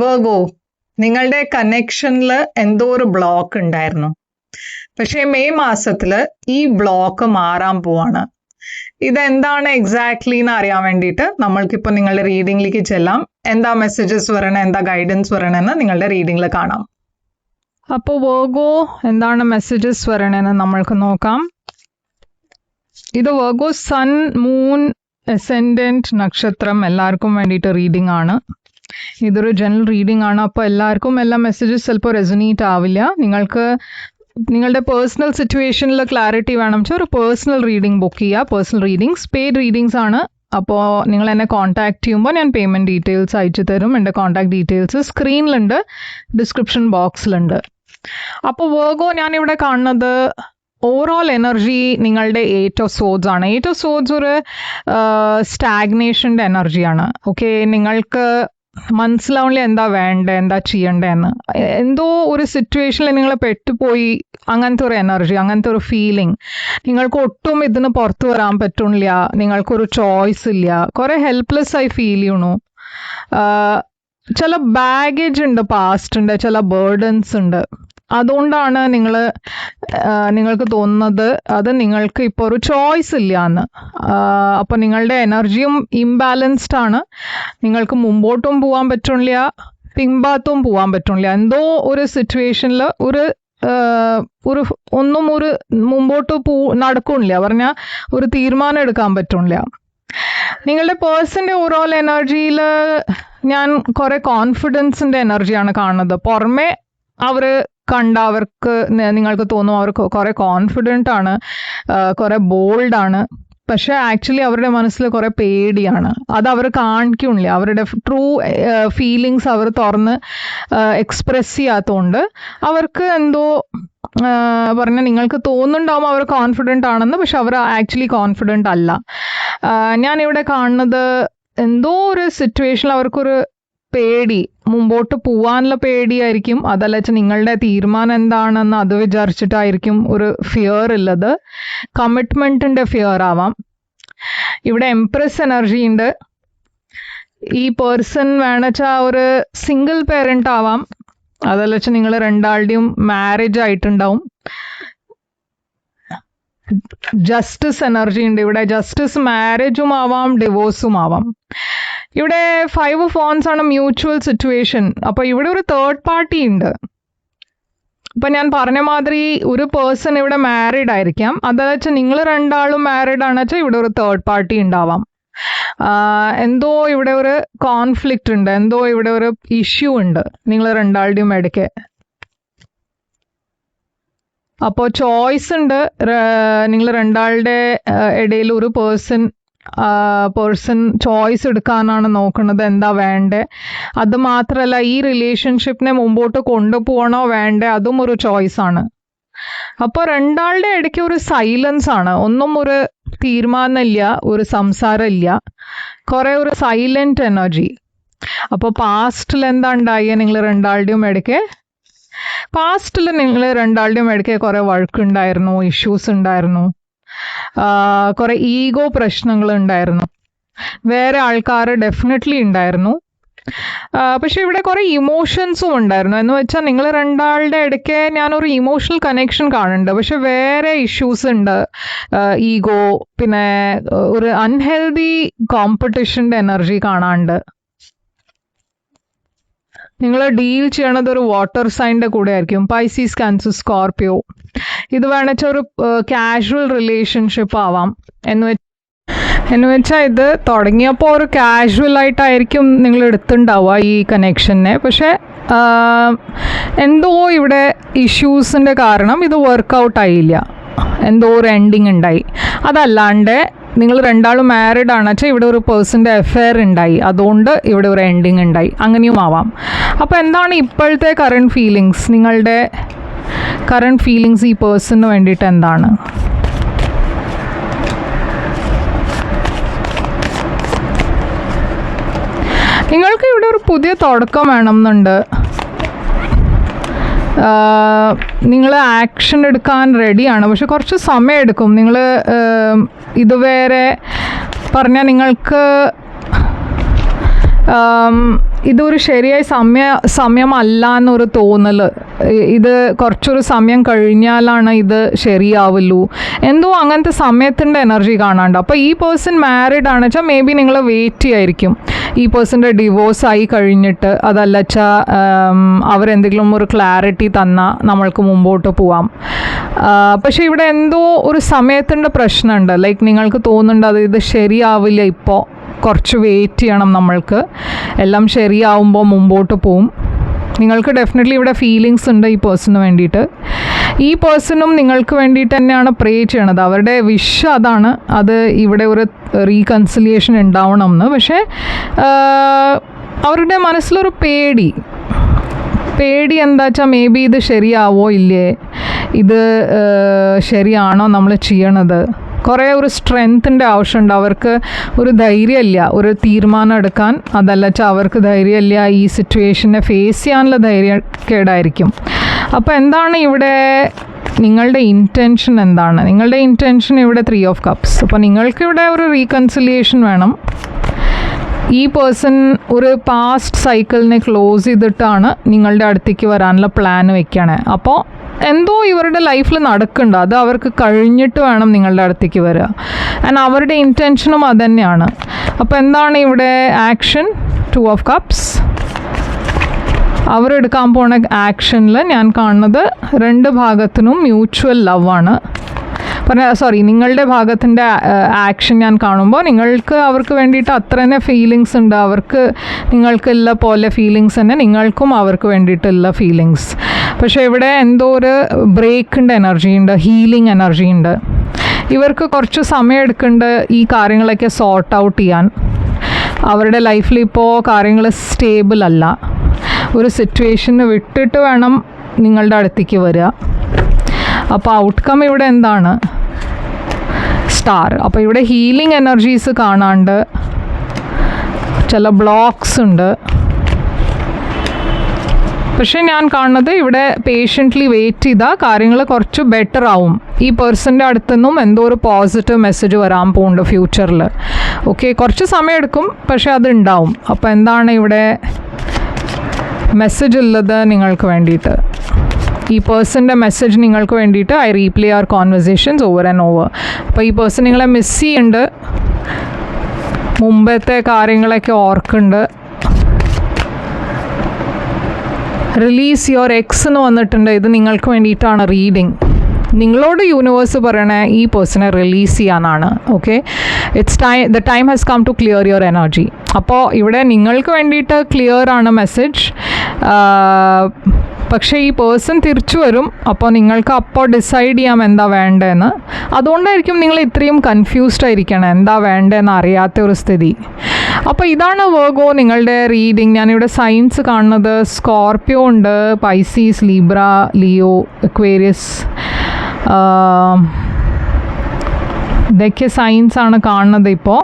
Virgo, നിങ്ങളുടെ കണക്ഷനിൽ എന്തോ ഒരു ബ്ലോക്ക് ഉണ്ടായിരുന്നു. പക്ഷേ മെയ് മാസത്തിൽ ഈ ബ്ലോക്ക് മാറാൻ പോവാണ്. ഇതെന്താണ് എക്സാക്ട്ലി എന്ന് അറിയാൻ വേണ്ടിയിട്ട് നമ്മൾക്കിപ്പോൾ നിങ്ങളുടെ റീഡിങ്ങിലേക്ക് ചെല്ലാം. എന്താ മെസ്സേജസ് വരണേ, എന്താ ഗൈഡൻസ് വരണമെന്ന് നിങ്ങളുടെ റീഡിങ്ങിൽ കാണാം. അപ്പോൾ വെർഗോ എന്താണ് മെസ്സേജസ് വരണേന്ന് നമ്മൾക്ക് നോക്കാം. ഇത് വെർഗോ സൺ, മൂൺ, അസെൻഡന്റ്, നക്ഷത്രം എല്ലാവർക്കും വേണ്ടിയിട്ട് റീഡിംഗ് ആണ്. ഇതൊരു ജനറൽ റീഡിംഗ് ആണ്. അപ്പോൾ എല്ലാവർക്കും എല്ലാ മെസ്സേജസ് ചിലപ്പോൾ റെസൊനേറ്റ് ആവില്ല. നിങ്ങൾക്ക് നിങ്ങളുടെ പേഴ്സണൽ സിറ്റുവേഷനിൽ ക്ലാരിറ്റി വേണം വെച്ചാൽ ഒരു പേഴ്സണൽ റീഡിംഗ് ബുക്ക് ചെയ്യുക. പേഴ്സണൽ റീഡിങ്സ് പെയ്ഡ് റീഡിങ്സ് ആണ്. അപ്പോൾ നിങ്ങൾ എന്നെ കോൺടാക്ട് ചെയ്യുമ്പോൾ ഞാൻ പേയ്മെൻറ്റ് ഡീറ്റെയിൽസ് അയച്ചു തരും. എൻ്റെ കോൺടാക്ട് ഡീറ്റെയിൽസ് സ്ക്രീനിലുണ്ട്, ഡിസ്ക്രിപ്ഷൻ ബോക്സിലുണ്ട്. അപ്പോൾ വെർഗോ ഞാനിവിടെ കാണുന്നത് ഓവറോൾ എനർജി നിങ്ങളുടെ 8 ഓഫ് സോഡ്സ് ആണ്. 8 ഓഫ് സോഡ്സ് ഒരു സ്റ്റാഗ്നേഷൻ്റെ എനർജിയാണ്. ഓക്കെ, നിങ്ങൾക്ക് മനസ്സിലാവില്ല എന്താ വേണ്ടേ, എന്താ ചെയ്യണ്ടേന്ന്. എന്തോ ഒരു സിറ്റുവേഷനിൽ നിങ്ങൾ പെട്ടുപോയി, അങ്ങനത്തെ ഒരു എനർജി, അങ്ങനത്തെ ഒരു ഫീലിംഗ്. നിങ്ങൾക്ക് ഒട്ടും ഇതിന് പുറത്തു വരാൻ പറ്റുന്നില്ല, നിങ്ങൾക്കൊരു ചോയ്സ് ഇല്ല, കുറേ ഹെൽപ്ലെസ് ആയി ഫീൽ ചെയ്യണു. ചില ബാഗേജ് ഉണ്ട്, പാസ്റ്റിൻ്റെ ചില ബേർഡൻസ് ഉണ്ട്. അതുകൊണ്ടാണ് നിങ്ങൾക്ക് തോന്നുന്നത് അത് നിങ്ങൾക്ക് ഇപ്പോൾ ഒരു ചോയ്സ് ഇല്ല എന്ന്. അപ്പോൾ നിങ്ങളുടെ എനർജിയും ഇംബാലൻസ്ഡ് ആണ്. നിങ്ങൾക്ക് മുമ്പോട്ടും പോകാൻ പറ്റുന്നില്ല, പിൻഭാഗത്തും പോകാൻ പറ്റുന്നില്ല. എന്തോ ഒരു സിറ്റുവേഷനിൽ ഒരു മുമ്പോട്ട് നടക്കുന്നില്ല, പറഞ്ഞാൽ ഒരു തീരുമാനം എടുക്കാൻ പറ്റുന്നില്ല. നിങ്ങളുടെ പേഴ്സൻ്റെ ഓവറോൾ എനർജിയിൽ ഞാൻ കുറേ കോൺഫിഡൻസിൻ്റെ എനർജിയാണ് കാണുന്നത്. പുറമെ നിങ്ങൾക്ക് തോന്നും അവർക്ക് കുറേ കോൺഫിഡൻ്റ് ആണ്, കുറേ ബോൾഡാണ്. പക്ഷേ ആക്ച്വലി അവരുടെ മനസ്സിൽ കുറേ പേടിയാണ്. അത് അവർ കാണിക്കുന്നില്ല. അവരുടെ ട്രൂ ഫീലിങ്സ് അവർ തുറന്ന് എക്സ്പ്രസ് ചെയ്യാത്തതുകൊണ്ട് അവർക്ക് എന്തോ പറഞ്ഞാൽ നിങ്ങൾക്ക് തോന്നുന്നുണ്ടാവും അവർ കോൺഫിഡൻ്റ് ആണെന്ന്. പക്ഷെ അവർ ആക്ച്വലി കോൺഫിഡൻ്റ് അല്ല. ഞാനിവിടെ കാണുന്നത് എന്തോ ഒരു സിറ്റുവേഷനിൽ അവർക്കൊരു പേടി, മുമ്പോട്ട് പോവാനുള്ള പേടിയായിരിക്കും. അതല്ല വെച്ചാൽ നിങ്ങളുടെ തീരുമാനം എന്താണെന്ന് അത് വിചാരിച്ചിട്ടായിരിക്കും ഒരു ഫിയർ ഉള്ളത്. കമ്മിറ്റ്മെൻറ്റിൻ്റെ ഫിയർ ആവാം. ഇവിടെ എംപ്രസ് എനർജി ഉണ്ട്. ഈ പേഴ്സൺ വേണമെച്ചാൽ ഒരു സിംഗിൾ പേരൻ്റ് ആവാം. അതല്ല വെച്ചാൽ നിങ്ങൾ രണ്ടാളുടെയും മാരേജ് ആയിട്ടുണ്ടാവും. ജസ്റ്റിസ് എനർജി ഉണ്ട് ഇവിടെ. ജസ്റ്റിസ് മാരേജും ആവാം, ഡിവോഴ്സും ആവാം. ഇവിടെ 5 ഓഫ് വാൻഡ്സ് ആണ് മ്യൂച്വൽ സിറ്റുവേഷൻ. അപ്പോൾ ഇവിടെ ഒരു തേർഡ് പാർട്ടി ഉണ്ട്. ഇപ്പം ഞാൻ പറഞ്ഞ മാതിരി ഒരു പേഴ്സൺ ഇവിടെ മാരീഡ് ആയിരിക്കാം. അതെന്ന് വെച്ചാൽ നിങ്ങൾ രണ്ടാളും മാരീഡ് ആണെന്ന് വെച്ചാൽ ഇവിടെ ഒരു തേർഡ് പാർട്ടി ഉണ്ടാവാം. എന്തോ ഇവിടെ ഒരു കോൺഫ്ലിക്റ്റ് ഉണ്ട്, എന്തോ ഇവിടെ ഒരു ഇഷ്യൂ ഉണ്ട് നിങ്ങൾ രണ്ടാളുടെയും ഇടയ്ക്ക്. അപ്പോൾ ചോയ്സ് ഉണ്ട്. നിങ്ങൾ രണ്ടാളുടെ ഇടയിൽ ഒരു പേഴ്സൺ ചോയ്സ് എടുക്കാനാണ് നോക്കുന്നത്, എന്താ വേണ്ടേ. അത് മാത്രമല്ല ഈ റിലേഷൻഷിപ്പിനെ മുമ്പോട്ട് കൊണ്ടുപോകണോ വേണ്ടേ, അതും ഒരു ചോയ്സാണ്. അപ്പോൾ രണ്ടാളുടെ ഇടയ്ക്ക് ഒരു സൈലൻസ് ആണ്. ഒന്നും ഒരു തീരുമാനമില്ല, ഒരു സംസാരമില്ല, കുറേ ഒരു സൈലന്റ് എനർജി. അപ്പോൾ പാസ്റ്റിൽ എന്താ ഉണ്ടായ നിങ്ങൾ രണ്ടാളുടെയും ഇടയ്ക്ക്? പാസ്റ്റിൽ നിങ്ങൾ രണ്ടാളുടെയും ഇടയ്ക്ക് കുറേ വഴക്കുണ്ടായിരുന്നു, ഇഷ്യൂസ് ഉണ്ടായിരുന്നു, കുറേ ഈഗോ പ്രശ്നങ്ങൾ ഉണ്ടായിരുന്നു, വേറെ ആൾക്കാർ ഡെഫിനറ്റ്ലി ഉണ്ടായിരുന്നു. പക്ഷെ ഇവിടെ കുറേ ഇമോഷൻസും ഉണ്ടായിരുന്നു. എന്ന് വെച്ചാൽ നിങ്ങൾ രണ്ടാളുടെ ഇടയ്ക്ക് ഞാനൊരു ഇമോഷണൽ കണക്ഷൻ കാണുന്നുണ്ട്. പക്ഷെ വേറെ ഇഷ്യൂസ് ഉണ്ട്, ഈഗോ, പിന്നെ ഒരു അൺഹെൽതി കോമ്പറ്റീഷൻ്റെ എനർജി കാണാനുണ്ട്. നിങ്ങൾ ഡീൽ ചെയ്യണത് ഒരു വാട്ടർ സൈൻ്റെ കൂടെ ആയിരിക്കും. Pisces, cancer, Scorpio. ഇത് വേണമെച്ചാൽ ഒരു കാഷ്വൽ റിലേഷൻഷിപ്പ് ആവാം. എന്ന് വെച്ചാൽ ഇത് തുടങ്ങിയപ്പോൾ ഒരു കാഷ്വൽ ആയിട്ടായിരിക്കും നിങ്ങൾ എടുത്തിട്ടുണ്ടാവുക ഈ കണക്ഷനെ. പക്ഷേ എന്തോ ഇവിടെ ഇഷ്യൂസിൻ്റെ കാരണം ഇത് വർക്കൗട്ട് ആയില്ല, എന്തോ ഒരു എൻഡിങ് ഉണ്ടായി. അതല്ലാണ്ട് നിങ്ങൾ രണ്ടാളും മാരീഡ് ആണ് വെച്ചാൽ ഇവിടെ ഒരു പേഴ്സൻ്റെ അഫെയർ ഉണ്ടായി, അതുകൊണ്ട് ഇവിടെ ഒരു എൻഡിങ് ഉണ്ടായി, അങ്ങനെയും ആവാം. അപ്പോൾ എന്താണ് ഇപ്പോഴത്തെ കറണ്ട് ഫീലിങ്സ്? നിങ്ങളുടെ കറണ്ട് ഫീലിങ്സ് ഈ പേഴ്സണിന് വേണ്ടിയിട്ട് എന്താണ്? നിങ്ങൾക്ക് ഇവിടെ ഒരു പുതിയ തുടക്കം വേണമെന്നുണ്ട്. നിങ്ങൾ ആക്ഷൻ എടുക്കാൻ റെഡിയാണ്, പക്ഷെ കുറച്ച് സമയം എടുക്കും. നിങ്ങൾ ഇതുവരെ പറഞ്ഞാൽ നിങ്ങൾക്ക് ഇതൊരു ശരിയായ സമയമല്ല എന്നൊരു തോന്നൽ, ഇത് കുറച്ചൊരു സമയം കഴിഞ്ഞാലാണ് ഇത് ശരിയാവുള്ളൂ, എന്തോ അങ്ങനത്തെ സമയത്തിൻ്റെ എനർജി കാണാണ്ട്. അപ്പോൾ ഈ പേഴ്സൺ മാരീഡ് ആണ് വെച്ചാൽ മേ ബി നിങ്ങൾ വെയിറ്റ് ചെയ്യായിരിക്കും ഈ പേഴ്സൻ്റെ ഡിവോഴ്സ് ആയി കഴിഞ്ഞിട്ട്, അതല്ല വെച്ചാൽ അവരെന്തെങ്കിലും ഒരു ക്ലാരിറ്റി തന്നാൽ നമ്മൾക്ക് മുമ്പോട്ട് പോവാം. പക്ഷേ ഇവിടെ എന്തോ ഒരു സമയത്തിൻ്റെ പ്രശ്നമുണ്ട്. ലൈക്ക് നിങ്ങൾക്ക് തോന്നുന്നുണ്ട് അത് ഇത് ശരിയാവില്ല, ഇപ്പോൾ കുറച്ച് വെയിറ്റ് ചെയ്യണം, നമ്മൾക്ക് എല്ലാം ശരിയാവുമ്പോൾ മുമ്പോട്ട് പോവും. നിങ്ങൾക്ക് ഡെഫിനറ്റ്ലി ഇവിടെ ഫീലിങ്സ് ഉണ്ട് ഈ പേഴ്സണിന് വേണ്ടിയിട്ട്. ഈ പേഴ്സണും നിങ്ങൾക്ക് വേണ്ടിയിട്ട് തന്നെയാണ് പ്രേ ചെയ്യണത്. അവരുടെ വിഷ് അതാണ്, അത് ഇവിടെ ഒരു റീകൺസിലിയേഷൻ ഉണ്ടാവണം എന്ന്. പക്ഷേ അവരുടെ മനസ്സിലൊരു പേടി എന്താ വെച്ചാൽ മേ ബി ഇത് ശരിയാവോ ഇല്ലേ, ഇത് ശരിയാണോ നമ്മൾ ചെയ്യണത്. കുറേ ഒരു സ്ട്രെങ്ത്തിൻ്റെ ആവശ്യമുണ്ട് അവർക്ക്. ഒരു ധൈര്യമില്ല ഒരു തീരുമാനം എടുക്കാൻ, അതല്ല വെച്ചാൽ അവർക്ക് ധൈര്യമില്ല ഈ സിറ്റുവേഷനെ ഫേസ് ചെയ്യാനുള്ള ധൈര്യക്കേടായിരിക്കും. അപ്പോൾ എന്താണ് ഇവിടെ നിങ്ങളുടെ ഇൻറ്റൻഷൻ എന്താണ്? നിങ്ങളുടെ ഇൻറ്റൻഷൻ ഇവിടെ 3 of Cups. അപ്പോൾ നിങ്ങൾക്കിവിടെ ഒരു റീകൺസിലിയേഷൻ വേണം. ഈ പേഴ്സൺ ഒരു പാസ്റ്റ് സൈക്കിളിനെ ക്ലോസ് ചെയ്തിട്ടാണ് നിങ്ങളുടെ അടുത്തേക്ക് വരാനുള്ള പ്ലാൻ വെക്കണേ. അപ്പോൾ എന്തോ ഇവരുടെ ലൈഫിൽ നടക്കുന്നുണ്ട്, അത് അവർക്ക് കഴിഞ്ഞിട്ട് വേണം നിങ്ങളുടെ അടുത്തേക്ക് വരിക. ആൻഡ് അവരുടെ ഇൻറ്റൻഷനും അതുതന്നെയാണ്. അപ്പോൾ എന്താണ് ഇവിടെ ആക്ഷൻ? 2 of Cups. അവരെടുക്കാൻ പോണ ആക്ഷനിൽ ഞാൻ കാണുന്നത് 2 ഭാഗത്തിനും മ്യൂച്വൽ ലവാണ്. നിങ്ങളുടെ ഭാഗത്തിൻ്റെ ആക്ഷൻ ഞാൻ കാണുമ്പോൾ നിങ്ങൾക്ക് അവർക്ക് വേണ്ടിയിട്ട് അത്ര തന്നെ ഫീലിങ്സ് ഉണ്ട്. അവർക്ക് നിങ്ങൾക്കുള്ള പോലെ ഫീലിങ്സ് തന്നെ നിങ്ങൾക്കും അവർക്ക് വേണ്ടിയിട്ടുള്ള ഫീലിങ്സ്. പക്ഷേ ഇവിടെ എന്തോ ഒരു ബ്രേക്കിൻ്റെ എനർജി ഉണ്ട്, ഹീലിംഗ് എനർജി ഉണ്ട്. ഇവർക്ക് കുറച്ച് സമയം എടുക്കുന്നുണ്ട് ഈ കാര്യങ്ങളൊക്കെ സോർട്ട് ഔട്ട് ചെയ്യാൻ. അവരുടെ ലൈഫിൽ ഇപ്പോൾ കാര്യങ്ങൾ സ്റ്റേബിൾ അല്ല. ഒരു സിറ്റുവേഷന് വിട്ടിട്ട് വേണം നിങ്ങളുടെ അടുത്തേക്ക് വരിക. അപ്പോൾ ഔട്ട്കം ഇവിടെ എന്താണ്? സ്റ്റാർ. അപ്പോൾ ഇവിടെ ഹീലിംഗ് എനർജീസ് കാണാണ്ട് ചില ബ്ലോക്സ് ഉണ്ട്. പക്ഷേ ഞാൻ കാണുന്നത് ഇവിടെ പേഷ്യൻ്റ്ലി വെയിറ്റ് ചെയ്താൽ കാര്യങ്ങൾ കുറച്ച് ബെറ്റർ ആവും. ഈ പേഴ്സൻ്റെ അടുത്തുനിന്നും എന്തോ ഒരു പോസിറ്റീവ് മെസ്സേജ് വരാൻ പോകുന്നുണ്ട് ഫ്യൂച്ചറിൽ. ഓക്കെ, കുറച്ച് സമയം എടുക്കും, പക്ഷേ അത് ഉണ്ടാവും. അപ്പോൾ എന്താണ് ഇവിടെ മെസ്സേജ് ഉള്ളത് നിങ്ങൾക്ക് വേണ്ടിയിട്ട്? ഈ പേഴ്സൻ്റെ മെസ്സേജ് നിങ്ങൾക്ക് വേണ്ടിയിട്ട് I replay our conversations over and over. അപ്പോൾ ഈ പേഴ്സൺ നിങ്ങളെ മിസ് ചെയ്യുന്നുണ്ട്, മുമ്പത്തെ കാര്യങ്ങളൊക്കെ ഓർക്കുന്നുണ്ട്. റിലീസ് യുവർ എക്സ് എന്ന് വന്നിട്ടുണ്ട്. ഇത് നിങ്ങൾക്ക് വേണ്ടിയിട്ടാണ് റീഡിങ്. നിങ്ങളോട് യൂണിവേഴ്സ് പറയണേ ഈ പേഴ്സണെ റിലീസ് ചെയ്യാനാണ്. Okay, the time has come to clear your energy. അപ്പോൾ ഇവിടെ നിങ്ങൾക്ക് വേണ്ടിയിട്ട് ക്ലിയർ ആണ് മെസ്സേജ്. പക്ഷേ ഈ പേഴ്സൺ തിരിച്ചു വരും. അപ്പോൾ നിങ്ങൾക്ക് അപ്പോൾ ഡിസൈഡ് ചെയ്യാം എന്താ വേണ്ടതെന്ന്. അതുകൊണ്ടായിരിക്കും നിങ്ങൾ ഇത്രയും കൺഫ്യൂസ്ഡ് ആയിരിക്കണം, എന്താ വേണ്ടതെന്ന് അറിയാത്ത ഒരു സ്ഥിതി. അപ്പോൾ ഇതാണ് വെർഗോ നിങ്ങളുടെ റീഡിങ്. ഞാനിവിടെ സൈൻസ് കാണുന്നത് സ്കോർപ്പിയോ ഉണ്ട്, പൈസീസ്, ലീബ്ര, ലിയോ, അക്വേറിയസ്, ഇതൊക്കെ സൈൻസ് ആണ് കാണുന്നത് ഇപ്പോൾ.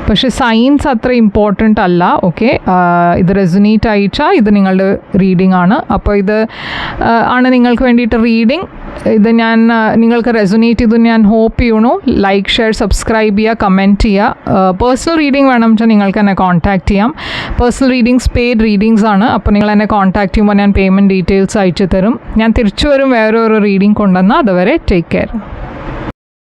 പക്ഷേ സൈൻസ് അത്ര ഇമ്പോർട്ടൻ്റ് അല്ല. ഓക്കെ, ഇത് റെസൊനേറ്റ് അയച്ചാൽ ഇത് നിങ്ങളുടെ റീഡിംഗ് ആണ്. അപ്പോൾ ഇത് ആണ് നിങ്ങൾക്ക് വേണ്ടിയിട്ട് റീഡിംഗ്. ഇത് ഞാൻ നിങ്ങൾക്ക് റെസൊനേറ്റ് ചെയ്തു ഞാൻ ഹോപ്പ് ചെയ്യണു. ലൈക്ക്, ഷെയർ, സബ്സ്ക്രൈബ് ചെയ്യുക, കമൻറ്റ് ചെയ്യുക. പേഴ്സണൽ റീഡിംഗ് വേണം വെച്ചാൽ നിങ്ങൾക്ക് എന്നെ കോൺടാക്റ്റ് ചെയ്യാം. പേഴ്സണൽ റീഡിങ്സ് പെയ്ഡ് റീഡിങ്സ് ആണ്. അപ്പോൾ നിങ്ങൾ എന്നെ കോൺടാക്റ്റ് ചെയ്യുമ്പോൾ ഞാൻ പേയ്മെൻറ്റ് ഡീറ്റെയിൽസ് അയച്ചു തരും. ഞാൻ തിരിച്ചു വരും വേറെ ഒരു റീഡിംഗ് കൊണ്ടുവന്നാൽ. അതുവരെ ടേക്ക് കെയർ.